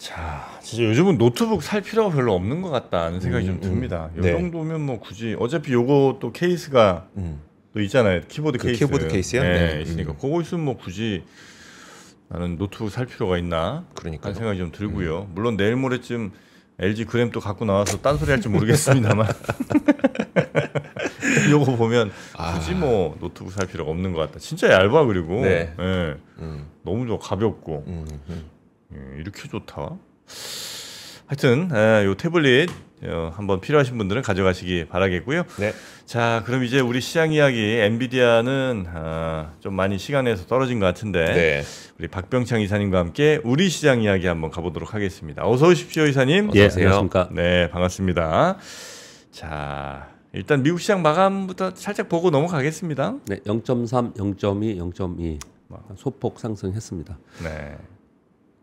자, 진짜 요즘은 노트북 살 필요가 별로 없는 것 같다는 생각이 좀 듭니다. 이 네. 정도면 뭐 굳이 어차피 요거 또 케이스가 또 있잖아요. 키보드 케이스. 키보드 케이스요? 네, 네. 있으니까 그거 있으면 뭐 굳이 나는 노트북 살 필요가 있나 그러니까요. 하는 생각이 좀 들고요. 물론 내일 모레쯤 LG 그램 또 갖고 나와서 딴소리 할지 모르겠습니다만 요거 보면 굳이 뭐 노트북 살 필요가 없는 것 같다. 진짜 얇아. 그리고 네. 예, 너무 좋아. 가볍고 예, 이렇게 좋다. 하여튼 요 태블릿 한번 필요하신 분들은 가져가시기 바라겠고요. 네. 자, 그럼 이제 우리 시장 이야기, 엔비디아는 좀 많이 시간에서 떨어진 것 같은데 네. 우리 박병창 이사님과 함께 우리 시장 이야기 한번 가보도록 하겠습니다. 어서 오십시오, 이사님. 예, 안녕하십니까. 네, 반갑습니다. 자, 일단 미국 시장 마감부터 살짝 보고 넘어가겠습니다. 네, 0.3, 0.2, 0.2 소폭 상승했습니다. 네.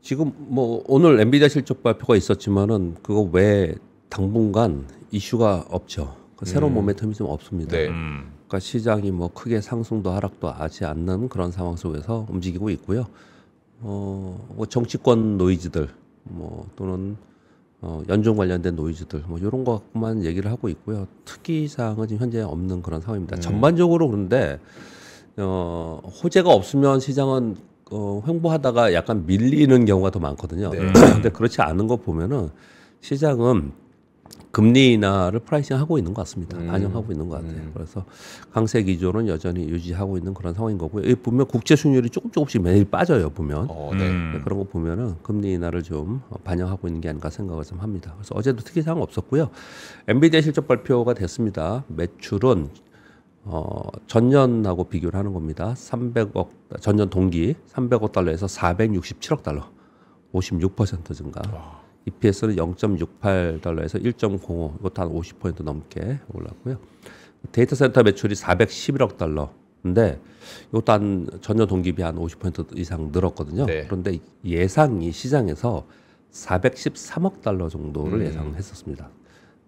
지금 뭐 오늘 엔비디아 실적 발표가 있었지만은 그거 외에 당분간 이슈가 없죠. 새로운 모멘텀이 좀 없습니다. 네. 그러니까 시장이 뭐 크게 상승도 하락도 하지 않는 그런 상황 속에서 움직이고 있고요. 뭐 정치권 노이즈들 뭐 또는 연준 관련된 노이즈들 뭐 이런 거 갖고만 얘기를 하고 있고요. 특이 사항은 지금 현재 없는 그런 상황입니다. 전반적으로 그런데 호재가 없으면 시장은 횡보하다가 약간 밀리는 경우가 더 많거든요. 네. 근데 그렇지 않은 거 보면은 시장은 금리 인하를 프라이싱 하고 있는 것 같습니다. 반영하고 있는 것 같아요. 그래서 강세 기조는 여전히 유지하고 있는 그런 상황인 거고요. 여기 보면 국제 수익률이 조금씩 매일 빠져요. 보면 네. 그런 거 보면은 금리 인하를 좀 반영하고 있는 게 아닌가 생각을 좀 합니다. 그래서 어제도 특이 사항 없었고요. 엔비디아 실적 발표가 됐습니다. 매출은 전년하고 비교를 하는 겁니다. 300억 전년 동기 300억 달러에서 467억 달러, 56% 증가. EPS는 0.68달러에서 1.05, 이것도 한 50% 넘게 올랐고요. 데이터 센터 매출이 411억 달러인데 이것도 한 전년 동기비 한 50% 이상 늘었거든요. 네. 그런데 예상이 시장에서 413억 달러 정도를 예상했었습니다.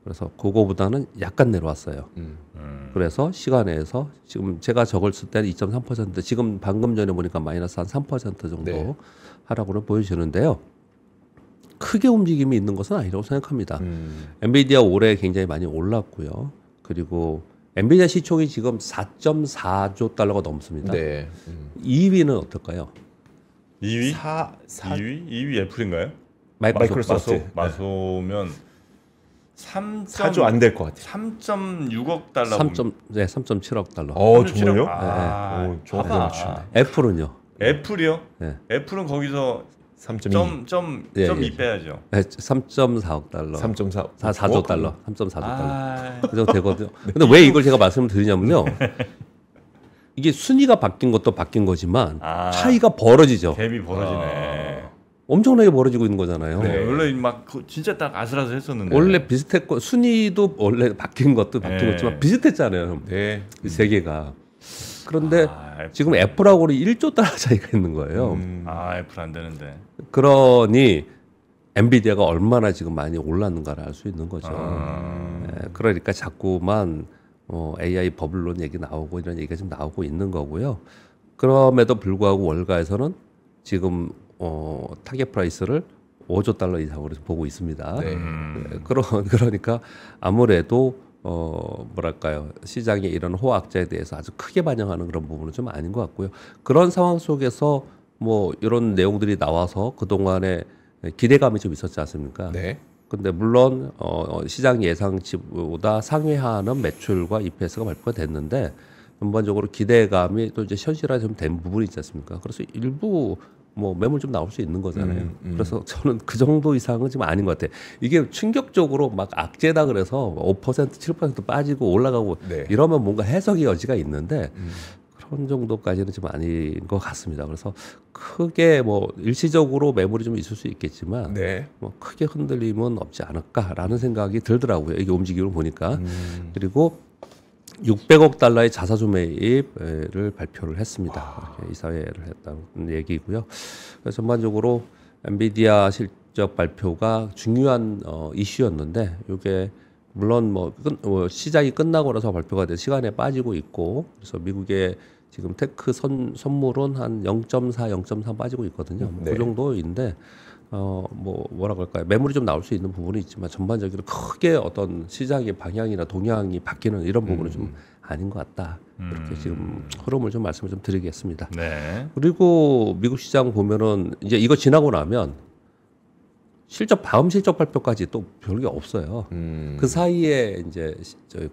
그래서 그거보다는 약간 내려왔어요. 그래서 시간에서 지금 제가 적을 때는 2.3%, 지금 방금 전에 보니까 마이너스 한 3% 정도 네. 하락으로 보여지는데요. 크게 움직임이 있는 것은 아니라고 생각합니다. 엔비디아 올해 굉장히 많이 올랐고요. 그리고 엔비디아 시총이 지금 4.4조 달러가 넘습니다. 네. 2위는 어떨까요? 2위? 2위? 2위 애플인가요? 마이크로소프트. 마소면 4조 안 될 것 같아요. 3.6억 달러. 3.7억 달러. 정말요? 아, 정확하게 맞추네. 애플은요? 애플이요? 네. 애플은 거기서 3.2. 점 예, 2 빼야죠. 네, 3.4억 달러. 3.4. 4조 달러. 3.4조 달러. 아, 그 정도 되거든요. 근데 왜 이걸 제가 말씀을 드리냐면요. 이게 순위가 바뀐 것도 바뀐 거지만 차이가 벌어지죠. 갭이 벌어지네. 엄청나게 벌어지고 있는 거잖아요. 네, 원래 막 진짜 딱 아슬아슬했었는데. 원래 비슷했고 순위도 원래 바뀐 것도 바뀐 네. 거지만 비슷했잖아요. 네. 이 세 개가. 그런데 애플. 지금 애플하고는 1조 달러 차이가 있는 거예요. 애플 안 되는데. 그러니 엔비디아가 얼마나 지금 많이 올랐는가를 알 수 있는 거죠. 그러니까 자꾸만 AI 버블론 얘기 나오고 이런 얘기가 좀 나오고 있는 거고요. 그럼에도 불구하고 월가에서는 지금 타겟 프라이스를 5조 달러 이상으로 보고 있습니다. 네. 그러니까 아무래도 뭐랄까요, 시장의 이런 호황악재에 대해서 아주 크게 반영하는 그런 부분은 좀 아닌 것 같고요. 그런 상황 속에서 뭐 이런 내용들이 나와서 그 동안에 기대감이 좀 있었지 않습니까? 네. 근데 물론 시장 예상치보다 상회하는 매출과 EPS가 발표가 됐는데 전반적으로 기대감이 또 이제 현실화 좀 된 부분이 있지 않습니까? 그래서 일부 뭐 매물 좀 나올 수 있는 거잖아요. 그래서 저는 그 정도 이상은 지금 아닌 것 같아요. 이게 충격적으로 막 악재다 그래서 5% 7% 빠지고 올라가고 네. 이러면 뭔가 해석의 여지가 있는데 그런 정도까지는 좀 아닌 것 같습니다. 그래서 크게 뭐 일시적으로 매물이 좀 있을 수 있겠지만 네. 뭐 크게 흔들림은 없지 않을까라는 생각이 들더라고요. 이게 움직임을 보니까. 그리고 600억 달러의 자사주 매입을 발표를 했습니다. 이렇게 이사회를 했다는 얘기고요. 그래서 전반적으로 엔비디아 실적 발표가 중요한 이슈였는데 이게 물론 뭐 시장이 끝나고 나서 발표가 돼 시간에 빠지고 있고 그래서 미국의 지금 테크 선물은 한 0.4, 0.3 빠지고 있거든요. 네. 그 정도인데 뭐라 그럴까요? 매물이 좀 나올 수 있는 부분이 있지만 전반적으로 크게 어떤 시장의 방향이나 동향이 바뀌는 이런 부분은 좀 아닌 것 같다. 이렇게 지금 흐름을 좀 말씀을 좀 드리겠습니다. 네. 그리고 미국 시장 보면은 이제 이거 지나고 나면 다음 실적 발표까지 또 별게 없어요. 그 사이에 이제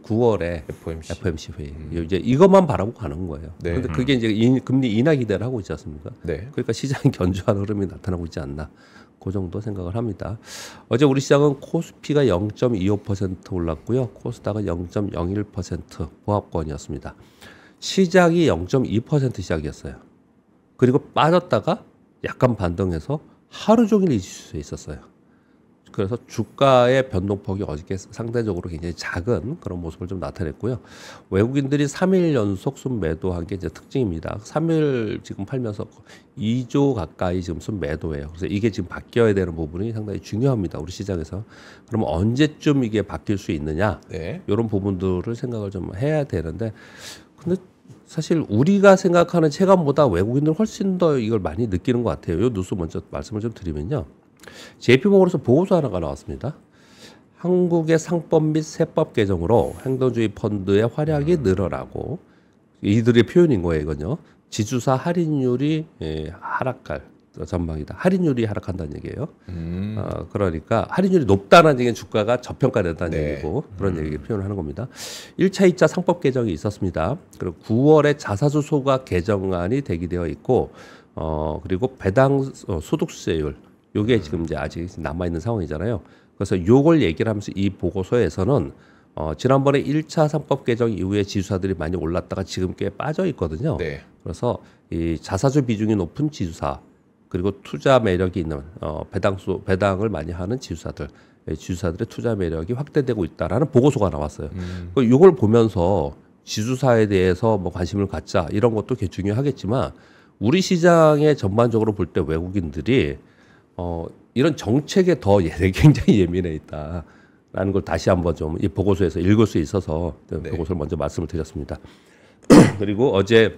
9월에 FOMC 회의 이제 이것만 바라고 가는 거예요. 네. 그런데 그게 이제 금리 인하 기대를 하고 있지 않습니까? 네. 그러니까 시장이 견조한 흐름이 나타나고 있지 않나. 그 정도 생각을 합니다. 어제 우리 시장은 코스피가 0.25% 올랐고요. 코스닥은 0.01% 보합권이었습니다. 시작이 0.2% 시작이었어요. 그리고 빠졌다가 약간 반등해서 하루 종일 이 지수에 있었어요. 그래서 주가의 변동폭이 어저께 상대적으로 굉장히 작은 그런 모습을 좀 나타냈고요. 외국인들이 3일 연속 순매도한 게 이제 특징입니다. 3일 지금 팔면서 2조 가까이 지금 순매도예요. 그래서 이게 지금 바뀌어야 되는 부분이 상당히 중요합니다. 우리 시장에서. 그러면 언제쯤 이게 바뀔 수 있느냐? 네. 이런 부분들을 생각을 좀 해야 되는데 근데 사실 우리가 생각하는 체감보다 외국인들은 훨씬 더 이걸 많이 느끼는 것 같아요. 이 뉴스 먼저 말씀을 좀 드리면요. JP모건에서 보고서 하나가 나왔습니다. 한국의 상법 및 세법 개정으로 행동주의 펀드의 활약이 늘어나고 이들의 표현인 거예요. 이건요. 지주사 할인율이 하락할 전망이다. 할인율이 하락한다는 얘기예요. 그러니까 할인율이 높다는 얘기는 주가가 저평가된다는 네. 얘기고 그런 얘기 표현을 하는 겁니다. 1차, 2차 상법 개정이 있었습니다. 그리고 9월에 자사주 소가 개정안이 대기되어 있고 그리고 배당 소득세율 요게 지금 이제 아직 남아 있는 상황이잖아요. 그래서 요걸 얘기를 하면서 이 보고서에서는 지난번에 1차 상법 개정 이후에 지주사들이 많이 올랐다가 지금 꽤 빠져 있거든요. 네. 그래서 이 자사주 비중이 높은 지주사 그리고 투자 매력이 있는 배당을 많이 하는 지주사들의 투자 매력이 확대되고 있다라는 보고서가 나왔어요. 이걸 보면서 지주사에 대해서 뭐 관심을 갖자 이런 것도 중요하겠지만 우리 시장에 전반적으로 볼 때 외국인들이 이런 정책에 더 굉장히 예민해 있다라는 걸 다시 한번 좀 이 보고서에서 읽을 수 있어서 네. 보고서를 먼저 말씀을 드렸습니다. 그리고 어제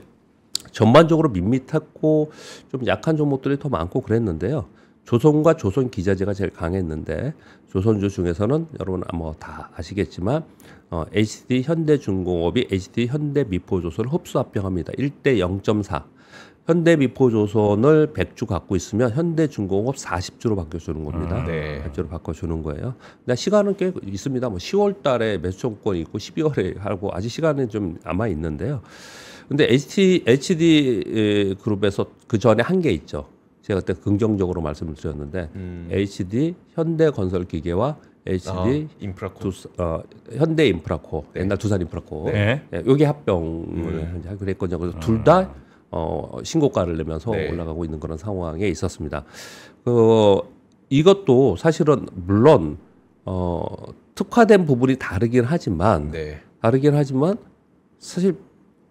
전반적으로 밋밋했고 좀 약한 종목들이 더 많고 그랬는데요. 조선과 조선기자재가 제일 강했는데 조선주 중에서는 여러분 뭐 다 아시겠지만 HDD 현대중공업이 HDD 현대미포조선을 흡수 합병합니다. 1대 0.4. 현대미포조선을 100주 갖고 있으면 현대중공업 40주로 바꿔주는 겁니다. 네. 100주로 바꿔주는 거예요. 근데 시간은 꽤 있습니다. 뭐 10월 달에 매수청권이 있고 12월에 하고 아직 시간은 좀 남아 있는데요. 근데 HD 그룹에서 그 전에 한 게 있죠. 제가 그때 긍정적으로 말씀을 드렸는데 HD 현대건설기계와 HD 인프라코. 현대인프라코 네. 옛날 두산인프라코 네. 여기 합병을 그랬거든요. 그래서 둘 다 신고가를 내면서 네. 올라가고 있는 그런 상황에 있었습니다. 이것도 사실은 물론 특화된 부분이 다르긴 하지만 네. 사실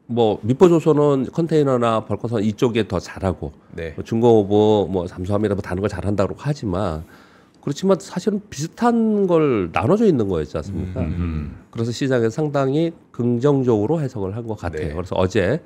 뭐 미포조선은 컨테이너나 벌커선 이쪽에 더 잘하고 네. 뭐 중공업은 뭐 잠수함이나 뭐 다른 걸 잘한다고 하지만 그렇지만 사실은 비슷한 걸 나눠져 있는 거였지 않습니까? 그래서 시장에 상당히 긍정적으로 해석을 한 것 같아요. 네. 그래서 어제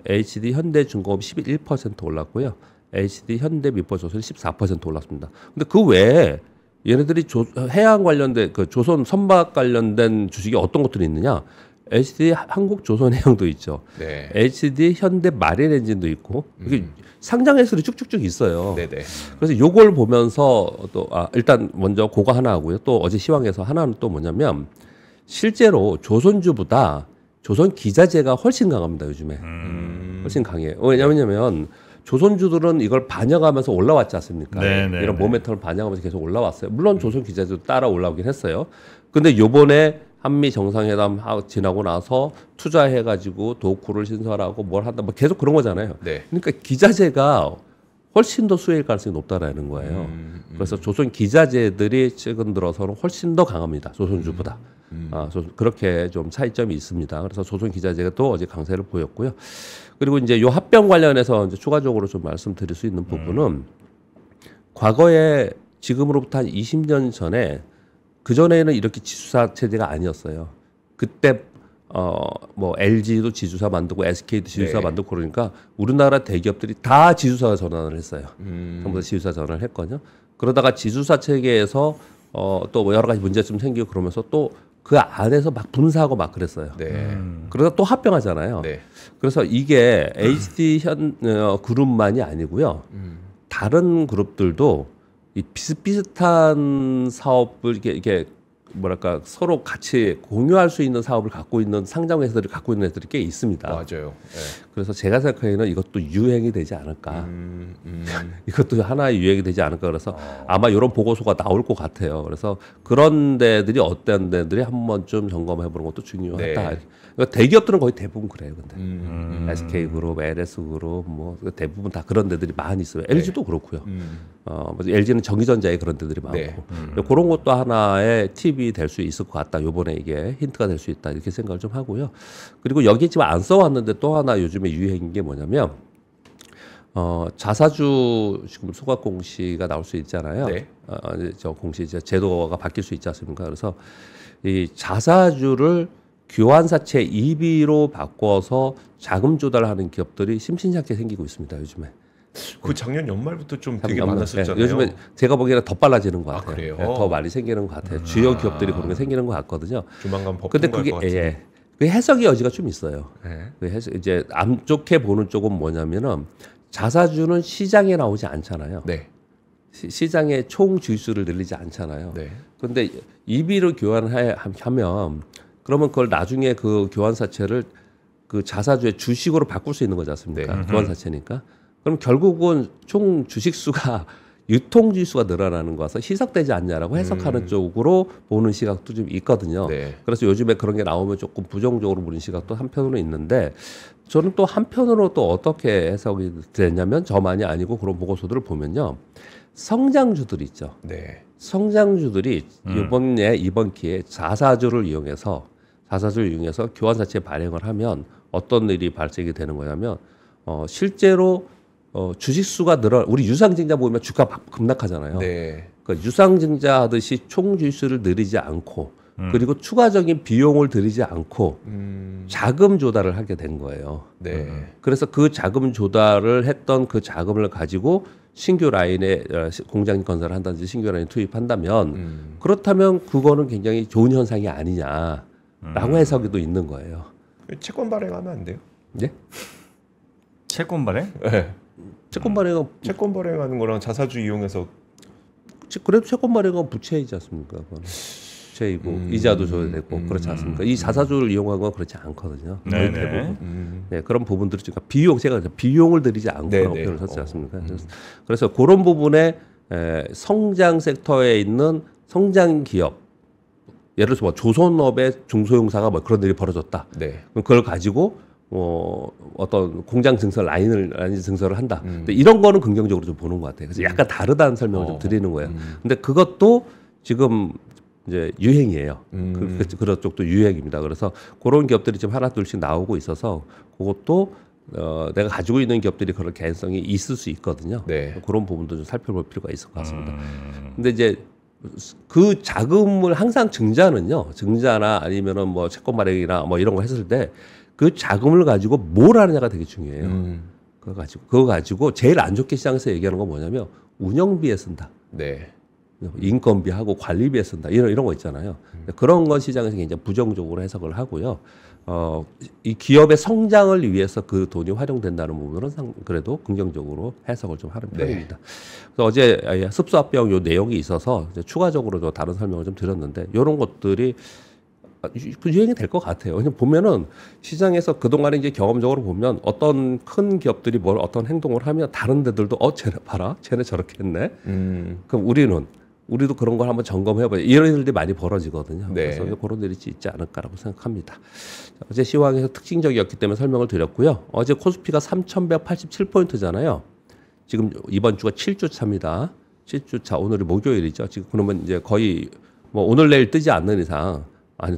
HD 현대중공업 11% 올랐고요. HD 현대미포조선 14% 올랐습니다. 근데 그 외에 얘네들이 해양 관련된 그 조선 선박 관련된 주식이 어떤 것들이 있느냐? HD 한국조선해양도 있죠. 네. HD 현대 마린엔진도 있고 이게 상장회수들이 쭉쭉쭉 있어요. 네네. 그래서 요걸 보면서 또 일단 먼저 그거 하나 하고요. 또 어제 시황에서 하나는 또 뭐냐면 실제로 조선주보다 조선 기자재가 훨씬 강합니다. 요즘에 훨씬 강해요. 왜냐면 조선주들은 이걸 반영하면서 올라왔지 않습니까? 네네. 이런 모멘텀을 반영하면서 계속 올라왔어요. 물론 조선 기자재도 따라 올라오긴 했어요. 근데 요번에 한미 정상회담 지나고 나서 투자해가지고 도쿠를 신설하고 뭘 한다, 뭐 계속 그런 거잖아요. 네. 그러니까 기자재가 훨씬 더 수혜일 가능성이 높다라는 거예요. 그래서 조선 기자재들이 최근 들어서는 훨씬 더 강합니다. 조선주보다. 그렇게 좀 차이점이 있습니다. 그래서 조선 기자재가 또 어제 강세를 보였고요. 그리고 이제 요 합병 관련해서 이제 추가적으로 좀 말씀드릴 수 있는 부분은 과거에 지금으로부터 한 20년 전에 그 전에는 이렇게 지주사 체제가 아니었어요. 그때 뭐 LG도 지주사 만들고 SK도 지주사 네. 만들고 그러니까 우리나라 대기업들이 다 지주사 전환을 했어요. 전부 다 지주사 전환을 했거든요. 그러다가 지주사 체계에서 또 뭐 여러 가지 문제점 생기고 그러면서 또 그 안에서 막 분사하고 막 그랬어요. 네. 그러다 또 합병하잖아요. 네. 그래서 이게 HD 그룹만이 아니고요. 다른 그룹들도 이 비슷비슷한 사업을 이게 뭐랄까 서로 같이 공유할 수 있는 사업을 갖고 있는 상장 회사들이 갖고 있는 애들이 꽤 있습니다. 맞아요. 네. 그래서 제가 생각하기에는 이것도 유행이 되지 않을까. 이것도 하나의 유행이 되지 않을까. 그래서 아마 이런 보고서가 나올 것 같아요. 그래서 그런 데들이 어떤 데들이 한 번쯤 점검해보는 것도 중요하다. 네. 그러니까 대기업들은 거의 대부분 그래요. 근데 SK그룹, LS그룹 뭐 대부분 다 그런 데들이 많이 있어요. LG도 그렇고요. 뭐 LG는 전기전자에 그런 데들이 많고 네. 그런 것도 하나의 팁이 될 수 있을 것 같다. 요번에 이게 힌트가 될 수 있다. 이렇게 생각을 좀 하고요. 그리고 여기 지금 안 써왔는데 또 하나 요즘에 유행인 게 뭐냐면 자사주 지금 소각 공시가 나올 수 있잖아요. 네. 저 공시 이제 제도가 바뀔 수 있지 않습니까? 그래서 이 자사주를 교환사채 EB로 바꿔서 자금 조달하는 기업들이 심심찮게 생기고 있습니다. 요즘에. 그 작년 연말부터 좀 되게 네, 많았었잖아요. 요즘에 제가 보기에는 더 빨라지는 것 같아요. 그래요? 네, 더 많이 생기는 것 같아요. 주요 기업들이 그런 게 생기는 것 같거든요. 조만간 법 근데 통과할 그게 것 같은데. 그 해석의 여지가 좀 있어요. 네. 그 이제 안 좋게 보는 쪽은 뭐냐면은 자사주는 시장에 나오지 않잖아요. 네. 시장의 총 주수를 늘리지 않잖아요. 네. 그런데 EB를 교환하면 그러면 그걸 나중에 그 교환사채를 그 자사주의 주식으로 바꿀 수 있는 거지 않습니까? 네. 교환사채니까. 그럼 결국은 총 주식수가 유통지수가 늘어나는 거라서 희석되지 않냐라고 해석하는 쪽으로 보는 시각도 좀 있거든요. 네. 그래서 요즘에 그런 게 나오면 조금 부정적으로 보는 시각도 한편으로 있는데 저는 또 한편으로 또 어떻게 해석이 되냐면 저만이 아니고 그런 보고서들을 보면요. 성장주들 있죠. 네. 성장주들이 이번 기회에 자사주를 이용해서 교환사채 발행을 하면 어떤 일이 발생이 되는 거냐면 실제로 주식수가 우리 유상증자 보면 주가 급락하잖아요. 네. 그러니까 유상증자 하듯이 총 주식수를 늘리지 않고 그리고 추가적인 비용을 들이지 않고 자금 조달을 하게 된 거예요. 네. 그래서 그 자금 조달을 했던 그 자금을 가지고 신규 라인에 공장 건설을 한다든지 신규 라인에 투입한다면 그렇다면 그거는 굉장히 좋은 현상이 아니냐라고 해석이 또 있는 거예요. 채권 발행하면 안 돼요? 네? 채권 발행? 네. 채권 발행은 채권 발행하는 거랑 자사주 이용해서 그래도 채권 발행은 부채이지 않습니까? 그건. 부채이고 이자도 줘야 되고 그렇지 않습니까? 이 자사주를 이용한 건 그렇지 않거든요. 거의 대부분. 네, 그런 부분들이 그러니까 제가 비용을 들이지 않고라고 표현을 썼지 않습니까? 그래서 그런 부분에 성장 섹터에 있는 성장 기업 예를 들어서 뭐 조선업의 중소형사가 뭐 그런 일이 벌어졌다. 네. 그럼 그걸 가지고 어떤 공장 증설 라인 증설을 한다. 근데 이런 거는 긍정적으로 좀 보는 것 같아요. 그래서 약간 다르다는 설명을 좀 드리는 거예요. 근데 그것도 지금 이제 유행이에요. 그런 쪽도 유행입니다. 그래서 그런 기업들이 지금 하나 둘씩 나오고 있어서 그것도 내가 가지고 있는 기업들이 그런 개연성이 있을 수 있거든요. 네. 그런 부분도 좀 살펴볼 필요가 있을 것 같습니다. 근데 이제 그 자금을 항상 증자나 아니면은 뭐 채권 발행이나 뭐 이런 거 했을 때 그 자금을 가지고 뭘 하느냐가 되게 중요해요. 그거 가지고 제일 안 좋게 시장에서 얘기하는 건 뭐냐면 운영비에 쓴다. 네. 인건비하고 관리비에 쓴다. 이런 거 있잖아요. 그런 건 시장에서 굉장히 부정적으로 해석을 하고요. 이 기업의 성장을 위해서 그 돈이 활용된다는 부분은 그래도 긍정적으로 해석을 좀 하는 편입니다. 그래서 어제 습수합병 요 내용이 있어서 이제 추가적으로 좀 다른 설명을 좀 드렸는데 이런 것들이 유행이 될 것 같아요. 왜냐면 보면은 시장에서 그동안에 이제 경험적으로 보면 어떤 큰 기업들이 어떤 행동을 하면 다른 데들도 쟤네 봐라. 쟤네 저렇게 했네. 그럼 우리도 그런 걸 한번 점검해봐야 이런 일들이 많이 벌어지거든요. 네. 그래서 그런 일이 있지 않을까라고 생각합니다. 어제 시황에서 특징적이었기 때문에 설명을 드렸고요. 어제 코스피가 3,187포인트잖아요. 지금 이번 주가 7주 차입니다. 7주 차 오늘이 목요일이죠. 지금 그러면 이제 거의 뭐 오늘 내일 뜨지 않는 이상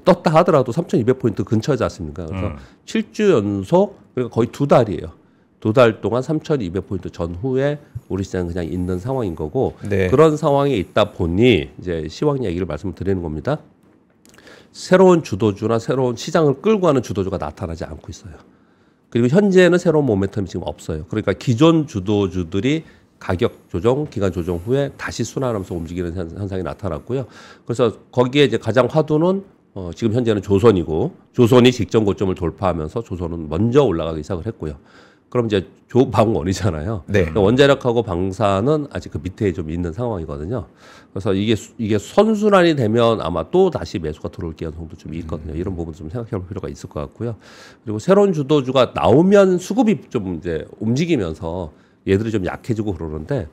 떴다 하더라도 3,200포인트 근처지 않습니까? 그래서 7주 연속 그러니까 거의 2달이에요. 2달 동안 3,200포인트 전후에 우리 시장은 그냥 있는 상황인 거고 네. 그런 상황에 있다 보니 이제 시황 얘기를 말씀을 드리는 겁니다. 새로운 주도주나 새로운 시장을 끌고 가는 주도주가 나타나지 않고 있어요. 그리고 현재는 새로운 모멘텀이 지금 없어요. 그러니까 기존 주도주들이 가격 조정, 기간 조정 후에 다시 순환하면서 움직이는 현상이 나타났고요. 그래서 거기에 이제 가장 화두는 지금 현재는 조선이고 조선이 직전 고점을 돌파하면서 조선은 먼저 올라가기 시작을 했고요. 그럼 이제 조방원이잖아요. 네. 원자력하고 방사는 아직 그 밑에 좀 있는 상황이거든요. 그래서 이게 선순환이 되면 아마 또 다시 매수가 들어올 가능성도 좀 있거든요. 이런 부분 좀 생각해 볼 필요가 있을 것 같고요. 그리고 새로운 주도주가 나오면 수급이 좀 이제 움직이면서 얘들이 좀 약해지고 그러는데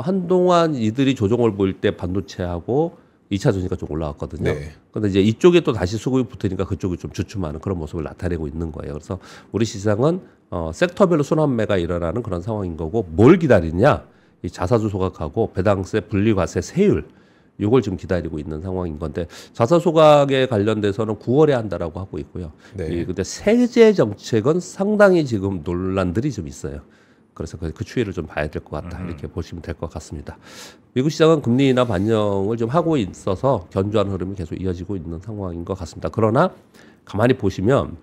한동안 이들이 조정을 보일 때 반도체하고 2차 전지가 좀 올라왔거든요. 네. 그런데 이제 이쪽에 또 다시 수급이 붙으니까 그쪽이 좀 주춤하는 그런 모습을 나타내고 있는 거예요. 그래서 우리 시장은 섹터별로 순환매가 일어나는 그런 상황인 거고 뭘 기다리냐? 이 자사주 소각하고 배당세, 분리과세, 세율 이걸 지금 기다리고 있는 상황인 건데 자사 소각에 관련돼서는 9월에 한다라고 하고 있고요. 네. 근데 세제 정책은 상당히 지금 논란들이 좀 있어요. 그래서 그 추이를 좀 봐야 될 것 같다 이렇게 보시면 될 것 같습니다. 미국 시장은 금리 인하 반영을 좀 하고 있어서 견조한 흐름이 계속 이어지고 있는 상황인 것 같습니다. 그러나 가만히 보시면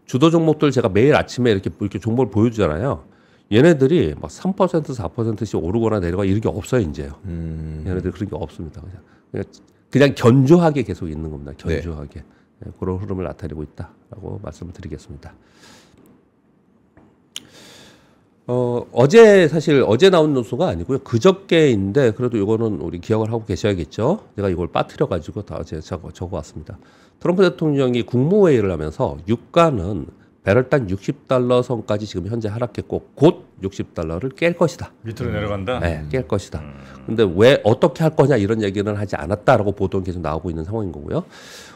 주도 종목들 제가 매일 아침에 이렇게 종목을 보여주잖아요. 얘네들이 막 3%, 4%씩 오르거나 내려가 이런 게 없어요 이제요. 얘네들 그런 게 없습니다. 그냥 견조하게 계속 있는 겁니다. 견조하게 네, 그런 흐름을 나타내고 있다라고 말씀을 드리겠습니다. 사실 어제 나온 뉴스가 아니고요. 그저께인데 그래도 이거는 우리 기억을 하고 계셔야겠죠. 제가 이걸 빠뜨려가지고 다 어제 적어왔습니다. 트럼프 대통령이 국무회의를 하면서 유가는 배럴당 $60 선까지 지금 현재 하락했고 곧 $60를 깰 것이다. 밑으로 내려간다. 네, 깰 것이다. 근데 왜 어떻게 할 거냐 이런 얘기는 하지 않았다라고 보도는 계속 나오고 있는 상황인 거고요.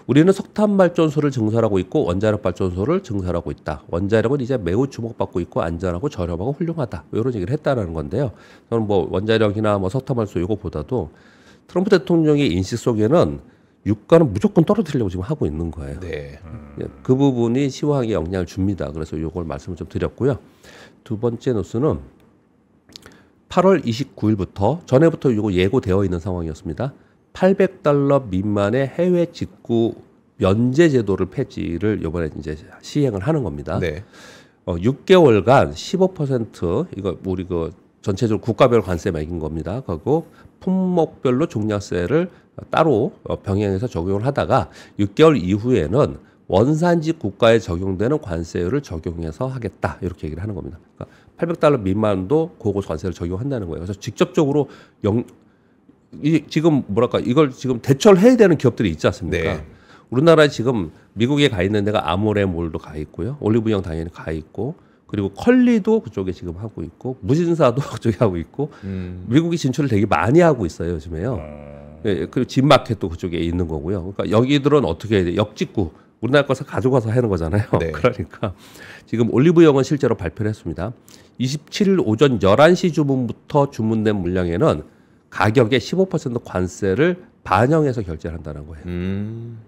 우리는 석탄 발전소를 증설하고 있고 원자력 발전소를 증설하고 있다. 원자력은 이제 매우 주목받고 있고 안전하고 저렴하고 훌륭하다. 이런 얘기를 했다는 건데요. 저는 뭐 원자력이나 뭐 석탄 발전소 이거보다도 트럼프 대통령의 인식 속에는 유가는 무조건 떨어뜨리려고 지금 하고 있는 거예요. 네. 그 부분이 시황에 영향을 줍니다. 그래서 이걸 말씀을 좀 드렸고요. 두 번째 뉴스는 8월 29일부터 전에부터 이거 예고되어 있는 상황이었습니다. $800 미만의 해외 직구 면제 제도를 폐지를 이번에 이제 시행을 하는 겁니다. 네. 6개월간 15% 이거 우리 그 전체적으로 국가별 관세 매긴 겁니다. 그리고 품목별로 종량세를 따로 병행해서 적용을 하다가 6개월 이후에는 원산지 국가에 적용되는 관세율을 적용해서 하겠다 이렇게 얘기를 하는 겁니다. 그러니까 $800 미만도 그거 관세를 적용한다는 거예요. 그래서 직접적으로 지금 뭐랄까 이걸 지금 대처를 해야 되는 기업들이 있지 않습니까? 네. 우리나라에 지금 미국에 가 있는 데가 아모레몰도 가 있고요. 올리브영 당연히 가 있고 그리고 컬리도 그쪽에 지금 하고 있고 무진사도 그쪽에 하고 있고 미국이 진출을 되게 많이 하고 있어요 요즘에요. 예, 그리고 진마켓도 그쪽에 있는 거고요. 그러니까 여기들은 어떻게 해야 돼? 역직구 우리나라 거서 가져가서 하는 거잖아요. 네. 그러니까 지금 올리브영은 실제로 발표를 했습니다. 27일 오전 11시 주문부터 주문된 물량에는 가격의 15% 관세를 반영해서 결제를 한다는 거예요.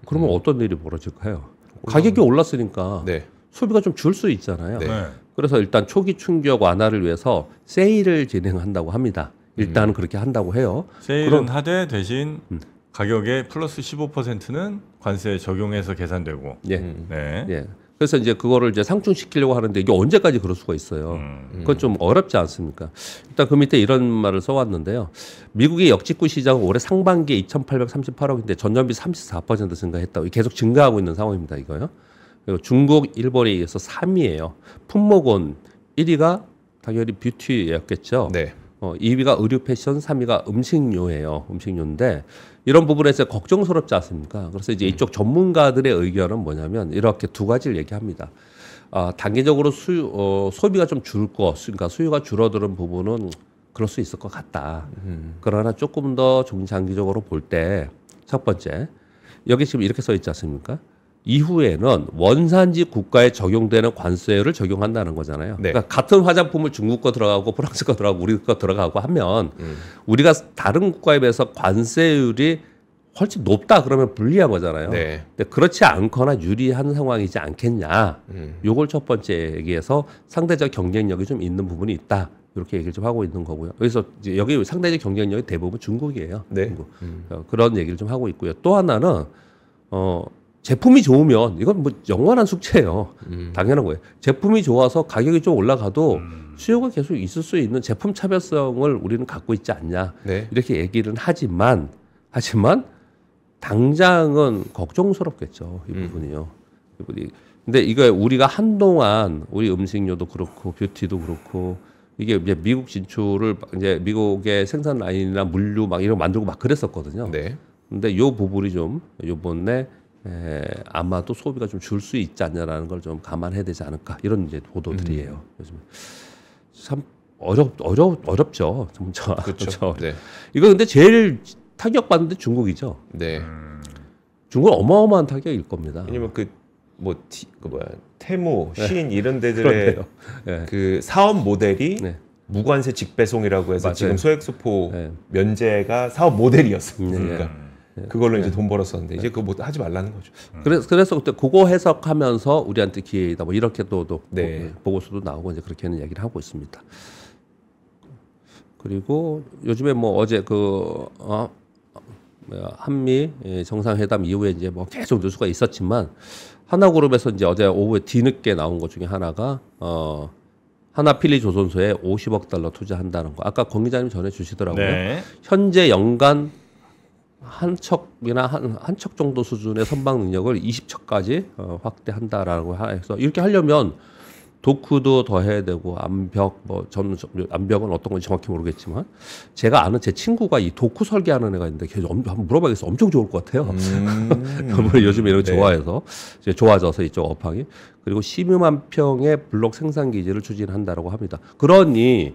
그러면 어떤 일이 벌어질까요? 가격이 올랐으니까 네. 소비가 좀 줄 수 있잖아요. 네. 그래서 일단 초기 충격 완화를 위해서 세일을 진행한다고 합니다. 일단은 그렇게 한다고 해요. 세일은 하되 대신 가격에 플러스 15%는 관세 적용해서 계산되고. 예. 네. 예. 그래서 이제 그거를 이제 상충시키려고 하는데 이게 언제까지 그럴 수가 있어요. 그건 좀 어렵지 않습니까? 일단 그 밑에 이런 말을 써왔는데요. 미국의 역직구 시장은 올해 상반기에 2,838억인데 전년비 34% 증가했다고 계속 증가하고 있는 상황입니다. 이거요. 그리고 중국, 일본에 이어서 3위예요. 품목은 1위가 당연히 뷰티였겠죠. 네. 2위가 의류 패션, 3위가 음식료예요. 음식료인데 이런 부분에서 걱정스럽지 않습니까? 그래서 이제 이쪽 전문가들의 의견은 뭐냐면 이렇게 두 가지를 얘기합니다. 단기적으로 소비가 좀 줄 거, 그러니까 수요가 줄어드는 부분은 그럴 수 있을 것 같다. 그러나 조금 더 중장기적으로 볼 때 첫 번째 여기 지금 이렇게 써 있지 않습니까? 이후에는 원산지 국가에 적용되는 관세율을 적용한다는 거잖아요. 네. 그러니까 같은 화장품을 중국 거 들어가고 프랑스 거 들어가고 우리 거 들어가고 하면 우리가 다른 국가에 비해서 관세율이 훨씬 높다 그러면 불리한 거잖아요. 네. 근데 그렇지 않거나 유리한 상황이지 않겠냐. 요걸 첫 번째 얘기해서 상대적 경쟁력이 좀 있는 부분이 있다. 이렇게 얘기를 좀 하고 있는 거고요. 그래서 이제 여기 상대적 경쟁력이 대부분 중국이에요. 네. 중국. 그런 얘기를 좀 하고 있고요. 또 하나는 제품이 좋으면 이건 뭐 영원한 숙제예요. 당연한 거예요. 제품이 좋아서 가격이 좀 올라가도 수요가 계속 있을 수 있는 제품 차별성을 우리는 갖고 있지 않냐. 네. 이렇게 얘기를 하지만 당장은 걱정스럽겠죠. 이 부분이요. 근데 이거 우리가 한동안 우리 음식료도 그렇고 뷰티도 그렇고 이게 이제 미국 진출을 이제 미국의 생산 라인이나 물류 막 이런 거 만들고 막 그랬었거든요. 네. 근데 요 부분이 좀 요번에 아마도 소비가 좀 줄 수 있지 않냐라는 걸 좀 감안해야 되지 않을까 이런 이제 보도들이에요. 요즘 참 어렵죠. 진짜. 그렇죠. 네. 이거 근데 제일 타격받는 데 중국이죠. 네. 중국은 어마어마한 타격일 겁니다. 왜냐면 테무, 신 이런 데들의 그런데요. 네. 그 사업 모델이 네. 무관세 직배송이라고 해서 맞아요. 지금 소액수포 네. 면제가 사업 모델이었습니다. 네. 그걸로 이제 돈 벌었었는데 이제 그거 뭐 하지 말라는 거죠. 그래서 그때 그거 해석하면서 우리한테 기회이다 뭐 이렇게 또 네. 보고서도 나오고 이제 그렇게는 얘기를 하고 있습니다. 그리고 요즘에 뭐 어제 한미 정상회담 이후에 이제 뭐 계속 뉴스가 있었지만 하나그룹에서 이제 어제 오후에 뒤늦게 나온 것 중에 하나가 하나필리조선소에 50억 달러 투자한다는 거. 아까 권 기자님 전해 주시더라고요. 네. 현재 연간 한 척이나 한 척 정도 수준의 선박 능력을 20척까지 확대한다라고 해서 이렇게 하려면 도크도 더 해야 되고 암벽 암벽은 어떤 건지 정확히 모르겠지만 제가 아는 제 친구가 이 도크 설계하는 애가 있는데 걔 한번 물어봐야겠어. 엄청 좋을 것 같아요. 요즘 이런 거 좋아해서 이제 좋아져서 이쪽 업황이 그리고 12만 평의 블록 생산 기지를 추진한다라고 합니다. 그러니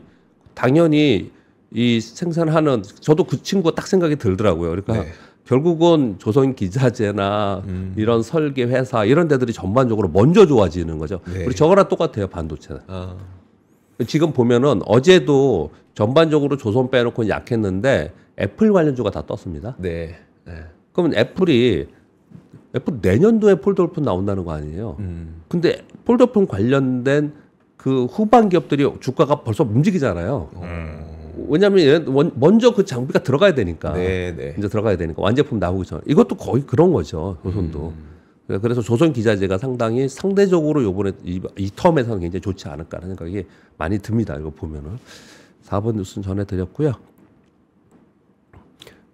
당연히 이 생산하는 저도 그 친구가 딱 생각이 들더라고요. 그러니까 네. 결국은 조선 기자재나 이런 설계 회사 이런 데들이 전반적으로 먼저 좋아지는 거죠. 네. 우리 저거랑 똑같아요. 반도체는. 아. 지금 보면은 어제도 전반적으로 조선 빼놓고 약했는데 애플 관련주가 다 떴습니다. 네. 네. 그러면 애플 내년도에 폴더폰 나온다는 거 아니에요. 근데 폴더폰 관련된 그 후반 기업들이 주가가 벌써 움직이잖아요. 왜냐하면 먼저 그 장비가 들어가야 되니까. 네, 네. 이제 들어가야 되니까 완제품 나오기 전에 이것도 거의 그런 거죠. 조선도. 그래서 조선 기자재가 상대적으로 요번에 이 텀에서는 굉장히 좋지 않을까라는 생각이 많이 듭니다. 이거 보면은 4번 뉴스는 전해드렸고요.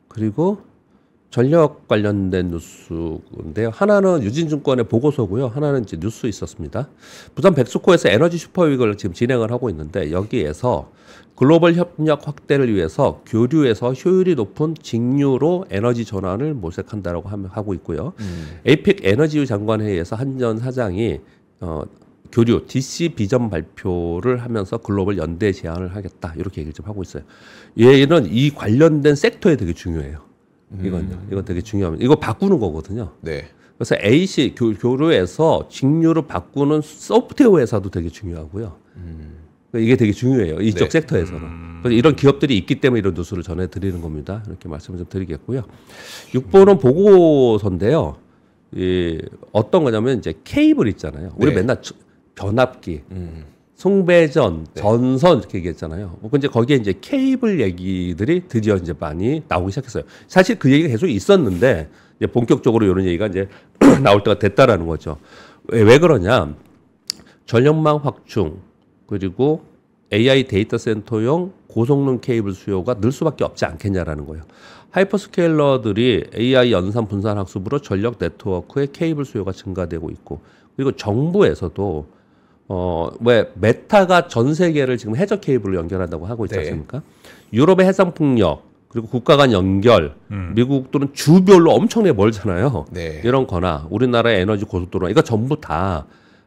그리고 전력 관련된 뉴스인데요. 하나는 유진증권의 보고서고요. 하나는 이제 뉴스 있었습니다. 부산 백스코에서 에너지 슈퍼위크를 지금 진행을 하고 있는데 여기에서 글로벌 협력 확대를 위해서 교류에서 효율이 높은 직류로 에너지 전환을 모색한다라고 하고 있고요. 에이펙 에너지유 장관회의에서 한전 사장이 교류 DC 비전 발표를 하면서 글로벌 연대 제안을 하겠다 이렇게 얘기를 좀 하고 있어요. 얘는 이 관련된 섹터에 되게 중요해요. 이건 되게 중요합니다. 이거 바꾸는 거거든요. 네. 그래서 AC 교류에서 직류를 바꾸는 소프트웨어 회사도 되게 중요하고요. 이게 되게 중요해요. 이쪽 네. 섹터에서는. 그래서 이런 기업들이 있기 때문에 이런 뉴스를 전해드리는 겁니다. 이렇게 말씀을 좀 드리겠고요. 6번은 보고서인데요. 어떤 거냐면 이제 케이블 있잖아요. 우리 네. 맨날 변압기, 송배전, 네. 전선 이렇게 얘기했잖아요. 근데 거기에 이제 케이블 얘기들이 드디어 이제 많이 나오기 시작했어요. 사실 그 얘기가 계속 있었는데 이제 본격적으로 이런 얘기가 이제 나올 때가 됐다라는 거죠. 왜 그러냐? 전력망 확충 그리고 AI 데이터 센터용 고성능 케이블 수요가 늘 수밖에 없지 않겠냐라는 거예요. 하이퍼스케일러들이 AI 연산 분산 학습으로 전력 네트워크의 케이블 수요가 증가되고 있고 그리고 정부에서도 왜 메타가 전 세계를 지금 해저 케이블로 연결한다고 하고 있지 않습니까? 유럽의 해상 풍력 그리고 국가 간 연결, 미국들은 주별로 엄청나게 멀잖아요. 네. 이런 거나 우리나라의 에너지 고속도로 이거 전부 다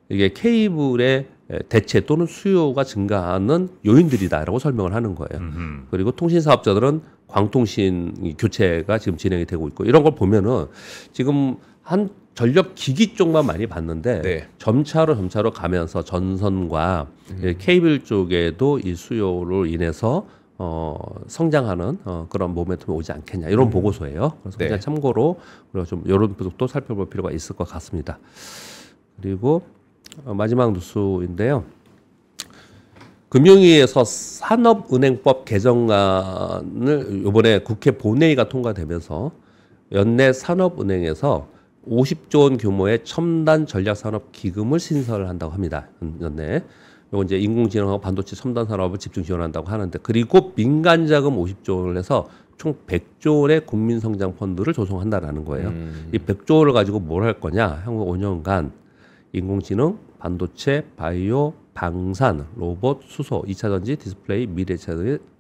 이게 케이블의 대체 또는 수요가 증가하는 요인들이다라고 설명을 하는 거예요. 그리고 통신 사업자들은 광통신 교체가 지금 진행이 되고 있고 이런 걸 보면은 지금 한 전력 기기 쪽만 많이 봤는데 네. 점차로 가면서 전선과 케이블 쪽에도 이 수요로 인해서 성장하는 그런 모멘텀이 오지 않겠냐 이런 보고서예요. 그래서 네. 그냥 참고로 우리가 좀 이런 부분도 살펴볼 필요가 있을 것 같습니다. 그리고 마지막 뉴스인데요. 금융위에서 산업은행법 개정안을 이번에 국회 본회의가 통과되면서 연내 산업은행에서 50조 원 규모의 첨단 전략 산업 기금을 신설한다고 합니다. 연내. 요거 이제 인공지능하고 반도체 첨단 산업을 집중 지원한다고 하는데, 그리고 민간 자금 50조 원을 해서 총 100조 원의 국민 성장 펀드를 조성한다라는 거예요. 이 100조 원을 가지고 뭘 할 거냐? 향후 5년간 인공지능, 반도체, 바이오, 방산, 로봇, 수소, 2차 전지, 디스플레이, 미래차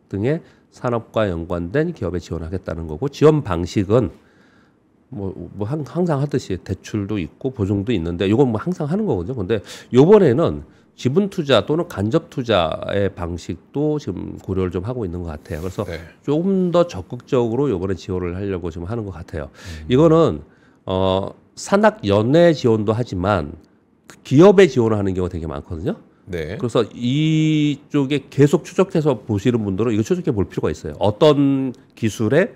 등의 산업과 연관된 기업에 지원하겠다는 거고, 지원 방식은 항상 하듯이 대출도 있고 보증도 있는데, 이건 뭐 항상 하는 거거든요. 근데 요번에는 지분 투자 또는 간접 투자의 방식도 지금 고려를 좀 하고 있는 것 같아요. 그래서 네. 조금 더 적극적으로 요번에 지원을 하려고 지금 하는 것 같아요. 이거는 산학 연내 지원도 하지만 기업에 지원을 하는 경우가 되게 많거든요. 네. 그래서 이쪽에 계속 추적해서 보시는 분들은 이거 추적해 볼 필요가 있어요. 어떤 기술에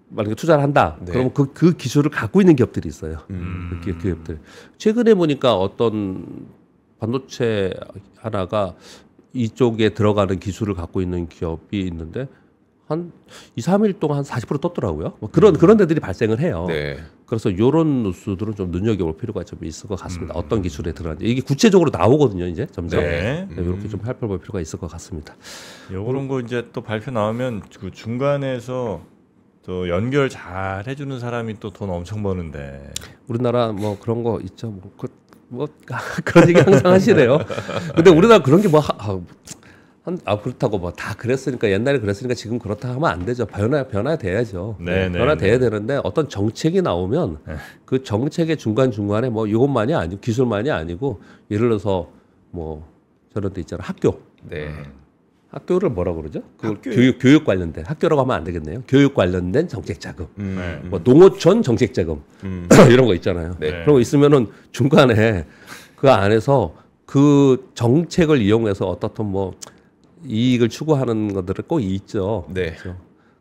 만약에 투자를 한다. 네. 그러면 그 기술을 갖고 있는 기업들이 있어요. 그 기업들. 최근에 보니까 어떤 반도체 하나가 이쪽에 들어가는 기술을 갖고 있는 기업이 있는데 한 2, 3일 동안 한 40% 떴더라고요. 뭐 그런 데들이 발생을 해요. 네. 그래서 이런 뉴스들은 좀 눈여겨볼 필요가 좀 있을 것 같습니다. 어떤 기술에 들어가는지 이게 구체적으로 나오거든요. 이제 점점 네. 이렇게 좀 살펴볼 필요가 있을 것 같습니다. 요런 거 이제 또 발표 나오면 그 중간에서 또 연결 잘 해주는 사람이 또 돈 엄청 버는데. 우리나라 뭐 그런 거 있죠. 그런 얘기 항상 하시네요. 근데 우리나라 그런 게 그렇다고 뭐 다 그랬으니까 옛날에 그랬으니까 지금 그렇다 하면 안 되죠. 변화돼야죠. 네, 네, 변화돼야 네. 되는데 어떤 정책이 나오면 그 정책의 중간중간에 뭐 이것만이 아니고 기술만이 아니고 예를 들어서 뭐 저런 데 있잖아. 학교. 네. 학교를 뭐라 그러죠? 교육 관련된 학교라고 하면 안 되겠네요. 교육 관련된 정책 자금. 뭐 농어촌 정책 자금 이런 거 있잖아요. 네. 그런 거 있으면은 중간에 그 안에서 그 정책을 이용해서 어떻든 뭐 이익을 추구하는 것들은 꼭 있죠. 네. 그렇죠?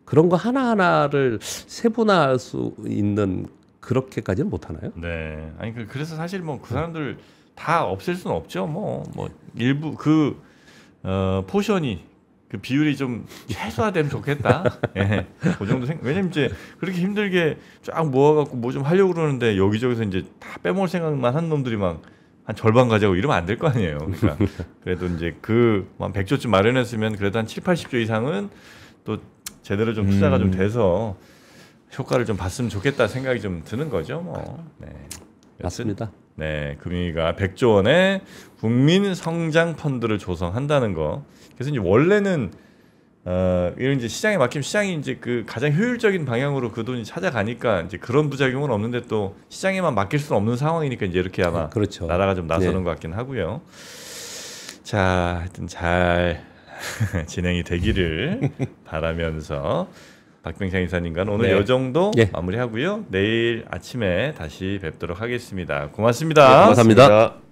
그런 거 하나하나를 세분화할 수 있는 그렇게까지는 못 하나요? 네. 아니 그래서 사실 뭐 그 사람들 다 없앨 수는 없죠. 뭐 일부 포션이 그 비율이 좀 최소화되면 좋겠다. 예, 그 정도 왜냐면 이제 그렇게 힘들게 쫙 모아갖고 뭐 좀 하려고 그러는데 여기저기서 이제 다 빼먹을 생각만 한 놈들이 막 한 절반 가져고 이러면 안 될 거 아니에요. 그러니까 그래도 이제 한 100조쯤 마련했으면 그래도 한 7, 80조 이상은 또 제대로 좀 투자가 좀 돼서 효과를 좀 봤으면 좋겠다 생각이 좀 드는 거죠. 뭐. 네. 맞습니다. 네, 금융위가 100조 원의 국민 성장 펀드를 조성한다는 거. 그래서 이제 원래는 이런 이제 시장에 맡기면 시장이 이제 그 가장 효율적인 방향으로 그 돈이 찾아가니까 이제 그런 부작용은 없는데 또 시장에만 맡길 수는 없는 상황이니까 이제 이렇게 아마 그렇죠. 나라가 좀 나서는 네. 것 같긴 하고요. 자, 하여튼 잘 진행이 되기를 바라면서 박병창 이사님과는 오늘 네. 이 정도 예. 마무리하고요. 내일 아침에 다시 뵙도록 하겠습니다. 고맙습니다. 고맙습니다.